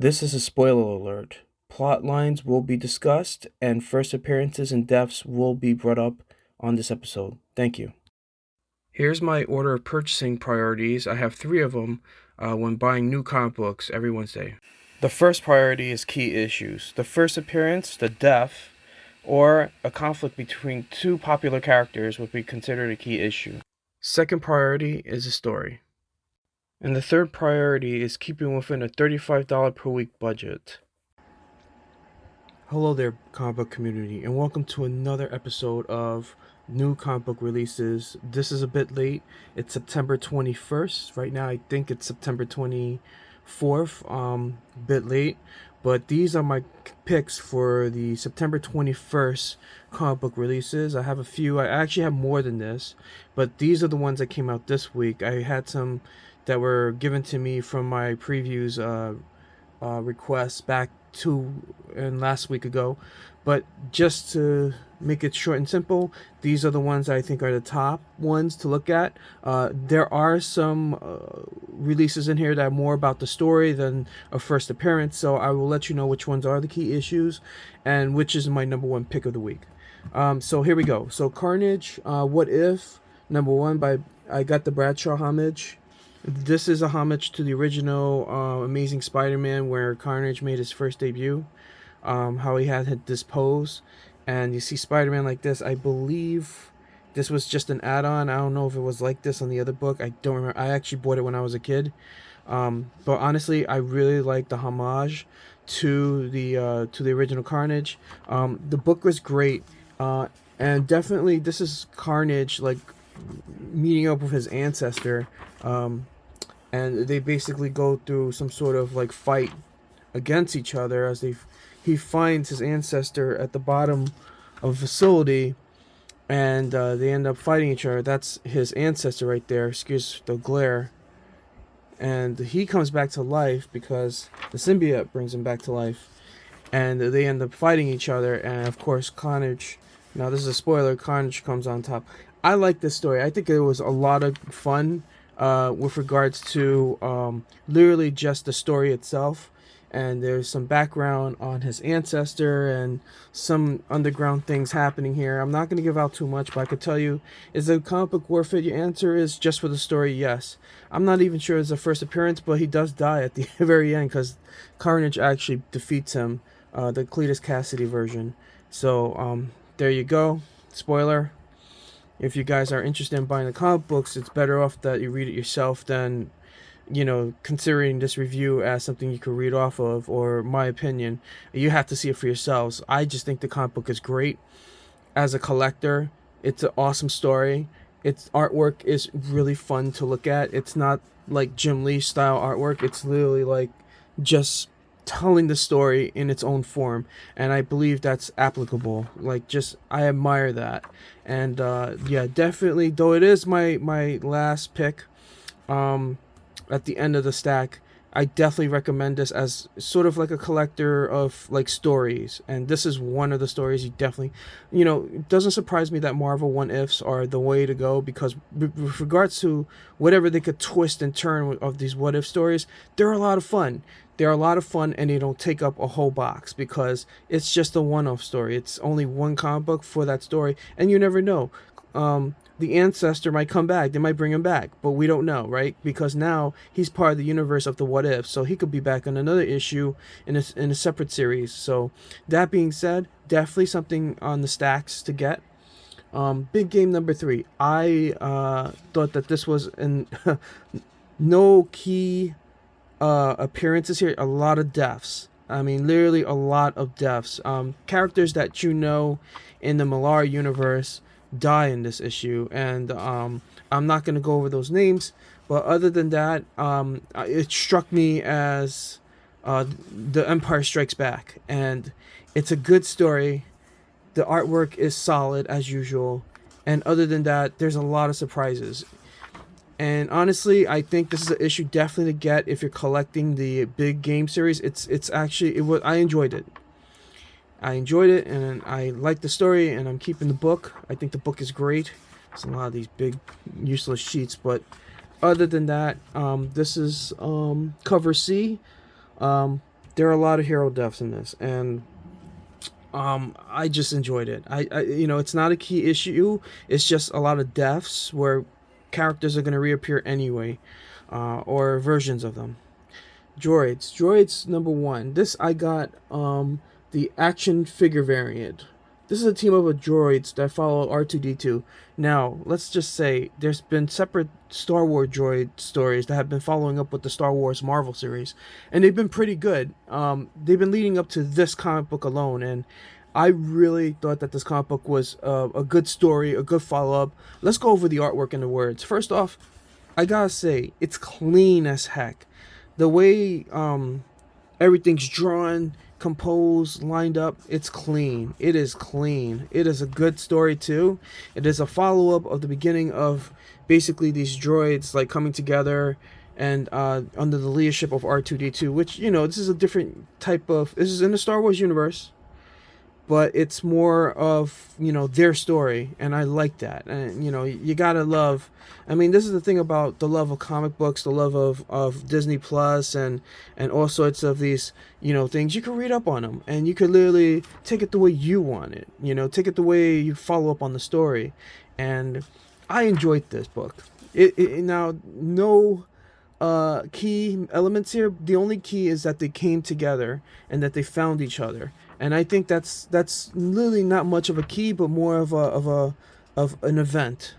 This is a spoiler alert. Plot lines will be discussed, and first appearances and deaths will be brought up on this episode. Thank you. Here's my order of purchasing priorities. I have three of them when buying new comic books every Wednesday. The first priority is key issues. The first appearance, the death, or a conflict between two popular characters would be considered a key issue. Second priority is the story. And the third priority is keeping within a $35 per week budget. Hello there, comic book community, and welcome to another episode of new comic book releases. This is a bit late. It's September 21st. Right now, I think it's September 24th. Bit late, but these are my picks for the September 21st comic book releases. I have a few. I actually have more than this, but these are the ones that came out this week. I had some that were given to me from my previews requests back last week ago, but just to make it short and simple, these are the ones I think are the top ones to look at. There are some releases in here that are more about the story than a first appearance, so I will let you know which ones are the key issues and which is my number one pick of the week. So here we go. So Carnage, What If, number one, by I got the Bradshaw homage. This is a homage to the original Amazing Spider-Man, where Carnage made his first debut. How he had this pose, and you see Spider-Man like this. I believe this was just an add-on. I don't know if it was like this on the other book. I don't remember. I actually bought it when I was a kid. But honestly, I really like the homage to the original Carnage. The book was great, and definitely this is Carnage like meeting up with his ancestor. And they basically go through some sort of like fight against each other as he finds his ancestor at the bottom of a facility, and they end up fighting each other. That's his ancestor right there. Excuse the glare. And he comes back to life because the symbiote brings him back to life, and they end up fighting each other. And of course, Carnage. Now this is a spoiler. Carnage comes on top. I like this story. I think it was a lot of fun. With regards to literally just the story itself, and there's some background on his ancestor and some underground things happening here. I'm not going to give out too much, but I could tell you, is the comic book worth it? Your answer is just for the story, yes. I'm not even sure it's a first appearance, but he does die at the very end because Carnage actually defeats him, the Cletus Cassidy version. So there you go. Spoiler. If you guys are interested in buying the comic books, it's better off that you read it yourself than, considering this review as something you could read off of, or my opinion. You have to see it for yourselves. I just think the comic book is great. As a collector, it's an awesome story. Its artwork is really fun to look at. It's not like Jim Lee style artwork. It's literally like just telling the story in its own form, and I believe that's applicable. Like, just I admire that. And yeah, definitely, though it is my last pick at the end of the stack, I definitely recommend this as sort of like a collector of like stories, and this is one of the stories you definitely, it doesn't surprise me that Marvel What Ifs are the way to go, because with regards to whatever they could twist and turn of these what if stories, they're a lot of fun. They're a lot of fun, and they don't take up a whole box because it's just a one-off story. It's only one comic book for that story, and you never know. The ancestor might come back. They might bring him back, but we don't know, right? Because now he's part of the universe of the what if, so he could be back in another issue in a separate series. So that being said, definitely something on the stacks to get. Big game number 3. I thought that this was an no key appearances here. A lot of deaths. I mean, literally a lot of deaths. Characters that in the Millar universe die in this issue, and I'm not going to go over those names, but other than that, it struck me as The Empire Strikes Back, and it's a good story. The artwork is solid as usual, and other than that, there's a lot of surprises. And honestly, I think this is an issue definitely to get if you're collecting the big game series. It's actually, I enjoyed it. I enjoyed it, and I like the story, and I'm keeping the book. I think the book is great. It's a lot of these big, useless sheets, but other than that, this is cover C. there are a lot of hero deaths in this, and I just enjoyed it. It's not a key issue. It's just a lot of deaths where characters are going to reappear anyway, or versions of them. Droids number one. This I got the action figure variant. This is a team up of droids that follow R2D2. Now, let's just say there's been separate Star Wars droid stories that have been following up with the Star Wars Marvel series, and they've been pretty good. They've been leading up to this comic book alone, and I really thought that this comic book was a good story, a good follow up. Let's go over the artwork and the words. First off, I gotta say, it's clean as heck. The way everything's drawn, composed, lined up, it's clean. It is clean. It is a good story too. It is a follow-up of the beginning of basically these droids like coming together and under the leadership of R2D2, which, this is a different type of, this is in the Star Wars universe, but it's more of, their story, and I like that. And you gotta love, I mean, this is the thing about the love of comic books, the love of Disney Plus, and all sorts of these things. You can read up on them, and you can literally take it the way you want it, take it the way you follow up on the story. And I enjoyed this book. Now, no key elements here. The only key is that they came together and that they found each other. And I think that's literally not much of a key, but more of an event.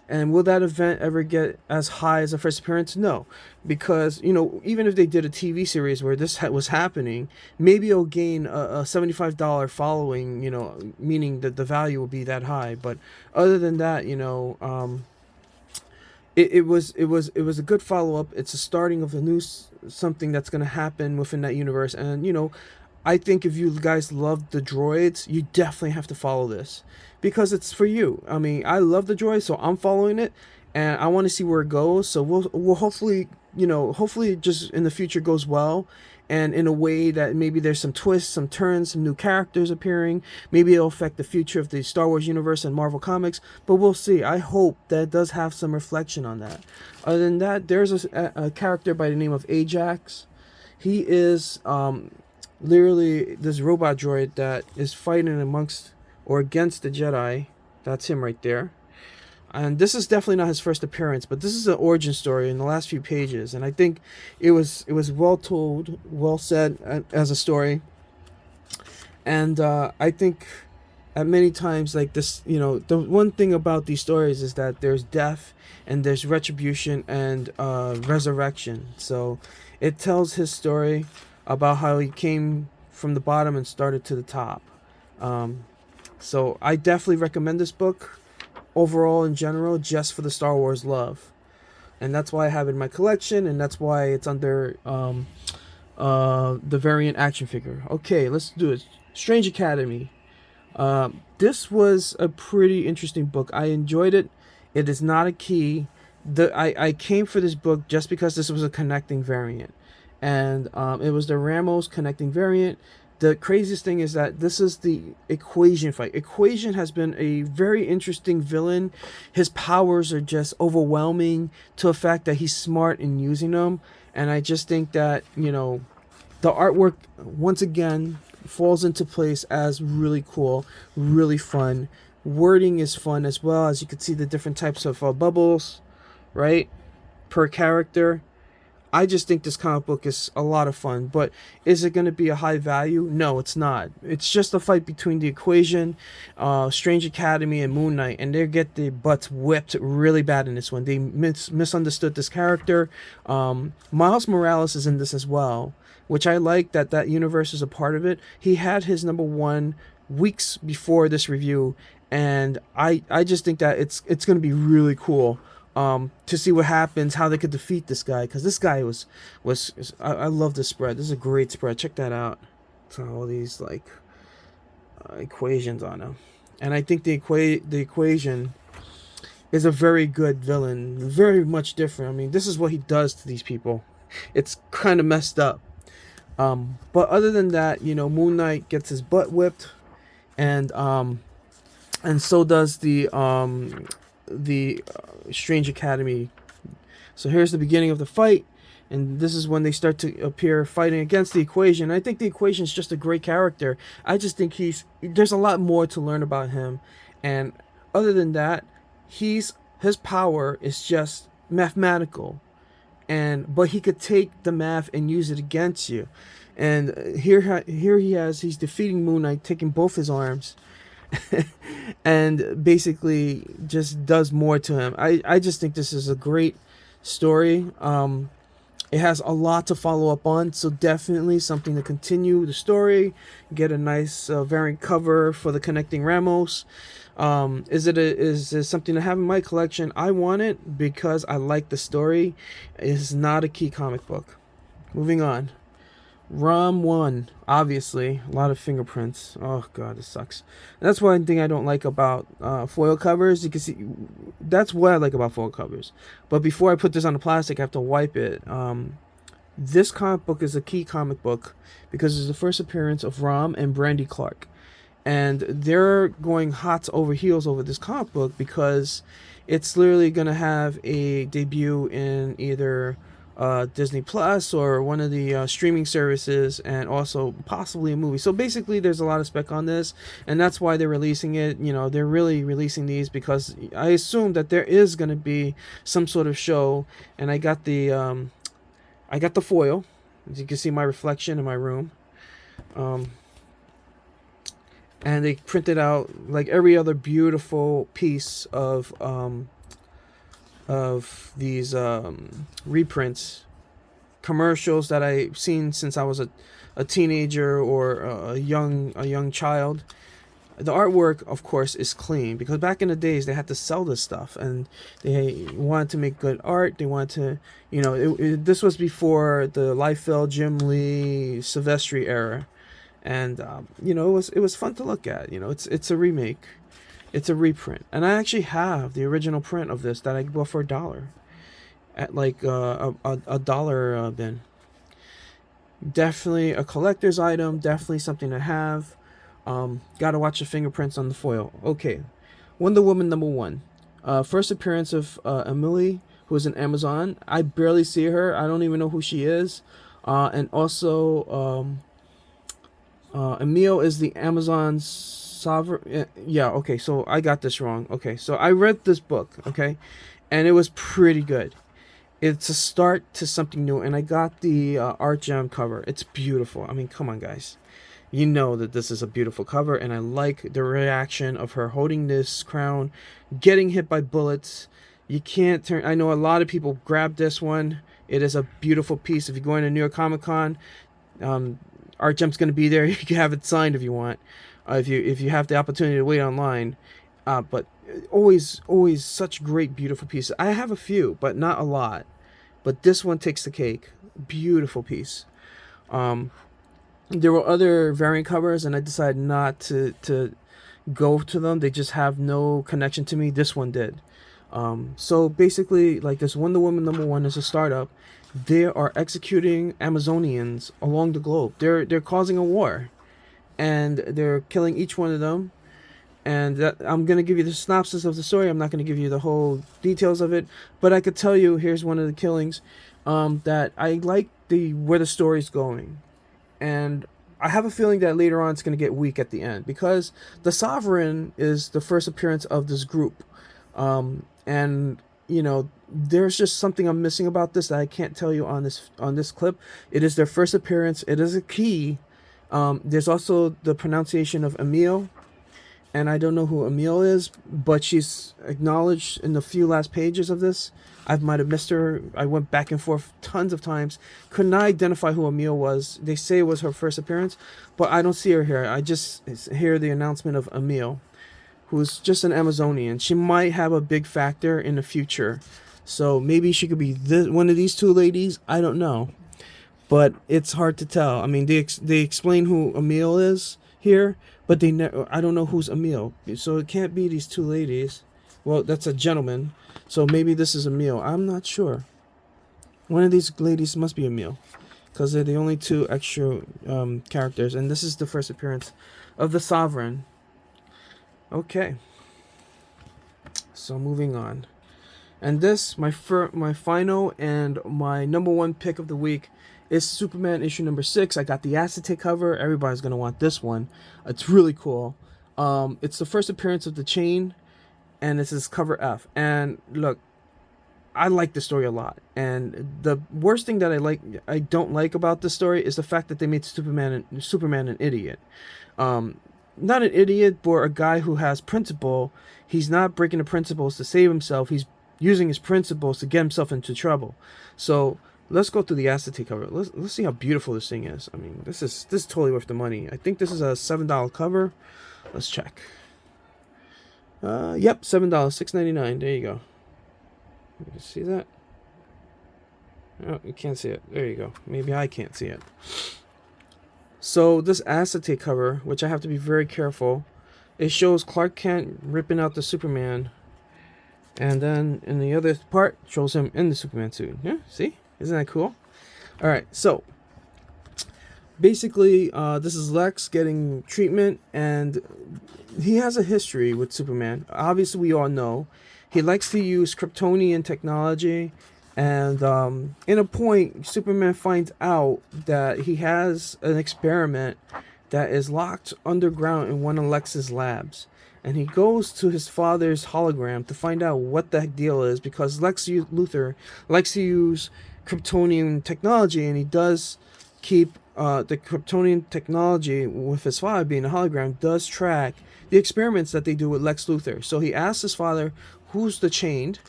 And will that event ever get as high as a first appearance? No, because even if they did a TV series where this was happening, maybe it'll gain a $75 following. Meaning that the value will be that high. But other than that, it was a good follow up. It's a starting of a new something that's going to happen within that universe, and I think if you guys love the droids, you definitely have to follow this because it's for you. I mean, I love the droids, so I'm following it, and I want to see where it goes. So we'll hopefully, hopefully it just in the future goes well, and in a way that maybe there's some twists, some turns, some new characters appearing. Maybe it'll affect the future of the Star Wars universe and Marvel Comics, but we'll see. I hope that it does have some reflection on that. Other than that, there's a character by the name of Ajax. He is literally this robot droid that is fighting amongst or against the Jedi. That's him right there. And this is definitely not his first appearance, but this is an origin story in the last few pages, and I think it was well told, well said as a story. And I think at many times like this, the one thing about these stories is that there's death and there's retribution and resurrection. So it tells his story about how he came from the bottom and started to the top. So I definitely recommend this book overall in general, just for the Star Wars love. And that's why I have it in my collection, and that's why it's under the variant action figure. Okay, let's do it. Strange Academy. This was a pretty interesting book. I enjoyed it. It is not a key. I came for this book just because this was a connecting variant. And it was the Ramos connecting variant. The craziest thing is that this is the Equation fight. Equation has been a very interesting villain. His powers are just overwhelming to the fact that he's smart in using them. And I just think that, the artwork, once again, falls into place as really cool, really fun. Wording is fun as well, as you can see the different types of bubbles, right, per character. I just think this comic book is a lot of fun, but is it going to be a high value? No, it's not. It's just a fight between the Equation, Strange Academy, and Moon Knight, and they get their butts whipped really bad in this one. They misunderstood this character. Miles Morales is in this as well, which I like that universe is a part of it. He had his number one weeks before this review, and I just think that it's going to be really cool. To see what happens, how they could defeat this guy, because this guy was I love this spread. This is a great spread. Check that out. It's all these like equations on him, and I think the Equation is a very good villain, very much different. I mean, this is what he does to these people. It's kind of messed up. But other than that, Moon Knight gets his butt whipped, and so does the Strange Academy. So here's the beginning of the fight, and this is when they start to appear fighting against the Equation. I think the Equation is just a great character. I just think there's a lot more to learn about him, and other than that, his power is just mathematical, but he could take the math and use it against you. And here he's defeating Moon Knight, taking both his arms, and basically just does more to him. I just think this is a great story. It has a lot to follow up on, so definitely something to continue the story. Get a nice variant cover for the Connecting Ramos. Is it something to have in my collection? I want it because I like the story. It is not a key comic book. Moving on. ROM 1, obviously, a lot of fingerprints. Oh god, this sucks. That's one thing I don't like about foil covers. You can see, that's what I like about foil covers. But before I put this on the plastic, I have to wipe it. This comic book is a key comic book because it's the first appearance of Rom and Brandy Clark. And they're going hot over heels over this comic book because it's literally going to have a debut in either Disney Plus or one of the streaming services, and also possibly a movie. So basically there's a lot of spec on this, and that's why they're releasing it. You know, they're really releasing these because I assume that there is going to be some sort of show. And I got the foil, as you can see my reflection in my room, and they printed out like every other beautiful piece of these reprints, commercials that I've seen since I was a teenager or a young child. The artwork, of course, is clean because back in the days they had to sell this stuff, and they wanted to make good art. They wanted to, you know, this was before the Liefeld, Jim Lee, Silvestri era, and you know, it was fun to look at. You know, it's a remake. It's a reprint, and I actually have the original print of this that I bought for $1 at like a dollar bin. Definitely a collector's item. Definitely something to have. Gotta watch the fingerprints on the foil. Okay, Wonder Woman #1. First appearance of Emily, who is an Amazon. I barely see her. I don't even know who she is. And also, Emil is the Amazon's sovereign. Yeah, okay, so I got this wrong. Okay, so I read this book, okay, and it was pretty good. It's a start to something new, and I got the Art Jam cover. It's beautiful. I mean, come on, guys. You know that this is a beautiful cover, and I like the reaction of her holding this crown, getting hit by bullets. You can't turn. I know a lot of people grabbed this one. It is a beautiful piece. If you're going to New York Comic Con, Art Jam's going to be there. You can have it signed if you want. If you have the opportunity to wait online, but always such great, beautiful pieces. I have a few, but not a lot. But this one takes the cake. Beautiful piece. There were other variant covers, and I decided not to go to them. They just have no connection to me. This one did. So basically, like, this Wonder Woman #1 is a startup. They are executing Amazonians along the globe. They're causing a war, and they're killing each one of them. And I'm going to give you the synopsis of the story. I'm not going to give you the whole details of it, but I could tell you, here's one of the killings that I like where the story's going. And I have a feeling that later on it's going to get weak at the end, because the Sovereign is the first appearance of this group. And, you know, there's just something I'm missing about this that I can't tell you on this clip. It is their first appearance. It is a key. There's also the pronunciation of Emil. And I don't know who Emil is, but she's acknowledged in the few last pages of this. I might have missed her. I went back and forth tons of times. Could not identify who Emil was. They say it was her first appearance, but I don't see her here. I just hear the announcement of Emil, who's just an Amazonian. She might have a big factor in the future. So maybe she could be one of these two ladies. I don't know. But it's hard to tell. I mean, they explain who Emil is here, but I don't know who's Emil. So it can't be these two ladies. Well, that's a gentleman. So maybe this is Emil. I'm not sure. One of these ladies must be Emil, because they're the only two extra characters. And this is the first appearance of the Sovereign. Okay. So moving on. And this, my final and my number one pick of the week is Superman issue number 6. I got the acetate cover. Everybody's gonna want this one. It's really cool. It's the first appearance of the Chain, and this is cover F. And look, I like the story a lot. And the worst thing that I don't like about this story is the fact that they made Superman an idiot. Not an idiot, but a guy who has principle. He's not breaking the principles to save himself. He's using his principles to get himself into trouble. So let's go through the acetate cover. Let's see how beautiful this thing is. I mean, this is totally worth the money. I think this is a $7 cover. Let's check. Yep, $7, $6.99. There you go. You see that? Oh, you can't see it. There you go. Maybe I can't see it. So this acetate cover, which I have to be very careful, it shows Clark Kent ripping out the Superman, and then in the other part shows him in the Superman suit. Yeah, see? Isn't that cool? All right, so basically, this is Lex getting treatment, and he has a history with Superman. Obviously, we all know he likes to use Kryptonian technology. And in a point, Superman finds out that he has an experiment that is locked underground in one of Lex's labs. And he goes to his father's hologram to find out what the deal is, because Lex Luthor likes to use Kryptonian technology, and he does keep the Kryptonian technology with his father being a hologram does track the experiments that they do with Lex Luthor. So he asks his father, who's the Chained?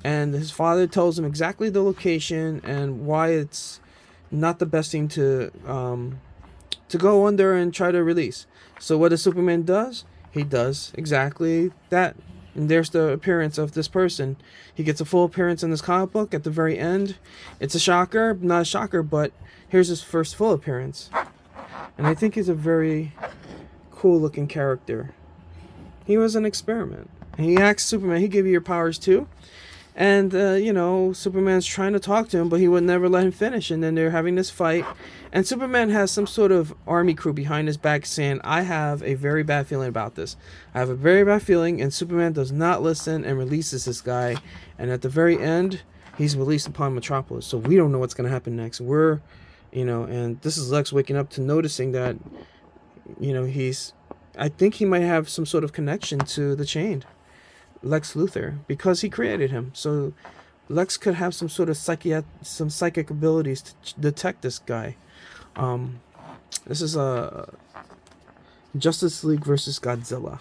And his father tells him exactly the location and why it's not the best thing to go under and try to release. So what does Superman does? He does exactly that. And there's the appearance of this person. He gets a full appearance in this comic book at the very end. It's a shocker, not a shocker, but here's his first full appearance. And I think he's a very cool looking character. He was an experiment. And he asks Superman, he gave you your powers too? And, Superman's trying to talk to him, but he would never let him finish. And then they're having this fight. And Superman has some sort of army crew behind his back saying, I have a very bad feeling about this. I have a very bad feeling. And Superman does not listen and releases this guy. And at the very end, he's released upon Metropolis. So we don't know what's going to happen next. And this is Lex waking up to noticing that, I think he might have some sort of connection to the Chained. Lex Luthor, because he created him. So Lex could have some sort of psychic abilities to detect this guy. This is a Justice League versus Godzilla.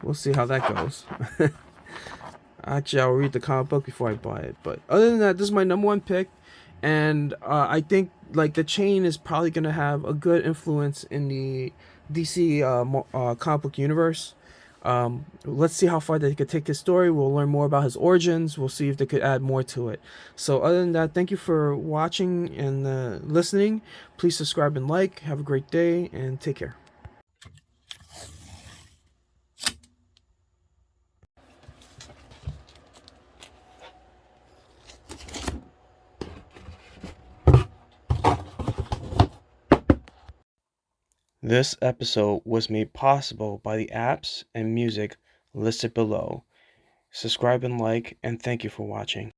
We'll see how that goes. Actually, I'll read the comic book before I buy it. But other than that, this is my number one pick. And I think the Chain is probably going to have a good influence in the DC comic book universe. Let's see how far they could take his story. We'll learn more about his origins. We'll see if they could add more to it. So other than that, thank you for watching and listening. Please subscribe and like. Have a great day and take care. This episode was made possible by the apps and music listed below. Subscribe and like, and thank you for watching.